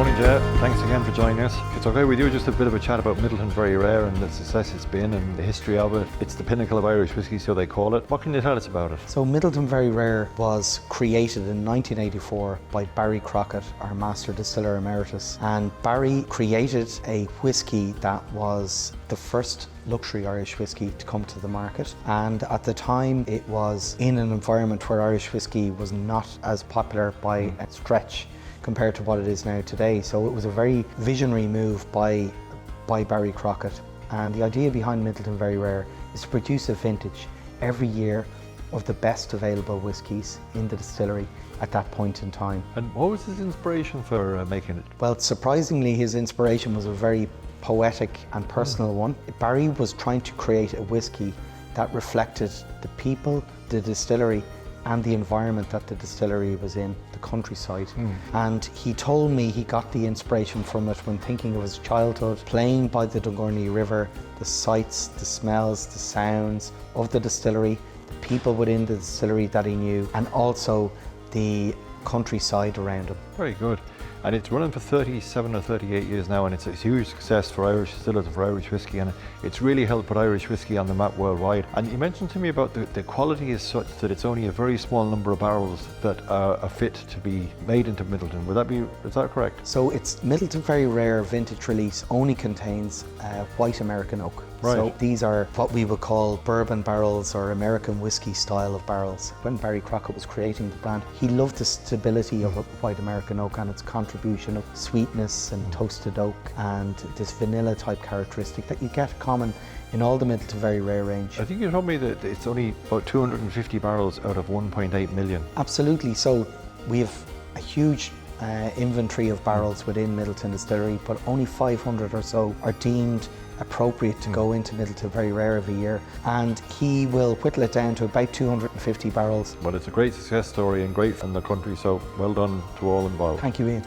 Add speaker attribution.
Speaker 1: Morning, Ger. Thanks again for joining us. If it's okay with you, just a bit of a chat about Midleton Very Rare and the success it's been and the history of it. It's the pinnacle of Irish whiskey, so they call it. What can you tell us about it?
Speaker 2: So Midleton Very Rare was created in 1984 by Barry Crockett, our Master Distiller Emeritus. And Barry created a whiskey that was the first luxury Irish whiskey to come to the market. And at the time, it was in an environment where Irish whiskey was not as popular by a stretch compared to what it is now today. So it was a very visionary move by Barry Crockett. And the idea behind Midleton Very Rare is to produce a vintage every year of the best available whiskies in the distillery at that point in time.
Speaker 1: And what was his inspiration for making it?
Speaker 2: Well, surprisingly, his inspiration was a very poetic and personal one. Barry was trying to create a whiskey that reflected the people, the distillery, and the environment that the distillery was in, the countryside. And he told me he got the inspiration from it when thinking of his childhood, playing by the Dungourney River, the sights, the smells, the sounds of the distillery, the people within the distillery that he knew, and also the countryside around him.
Speaker 1: Very good. And it's running for 37 or 38 years now, and it's a huge success for Irish distillers and for Irish whiskey, and it's really helped put Irish whiskey on the map worldwide. And you mentioned to me about the quality is such that it's only a very small number of barrels that are fit to be made into Midleton. Is that correct?
Speaker 2: So it's Midleton Very Rare vintage release only contains white American oak.
Speaker 1: Right.
Speaker 2: So these are what we would call bourbon barrels or American whiskey style of barrels. When Barry Crockett was creating the brand, he loved the stability of a white American oak and its contribution of sweetness and toasted oak and this vanilla type characteristic that you get common in all the Midleton Very Rare range.
Speaker 1: I think you told me that it's only about 250 barrels out of 1.8 million.
Speaker 2: Absolutely. So we have a huge inventory of barrels within Midleton Distillery, but only 500 or so are deemed appropriate to go into Midleton Very Rare every year, and he will whittle it down to about 250 barrels.
Speaker 1: But it's a great success story and great from the country, so well done to all involved.
Speaker 2: Thank you, Ian.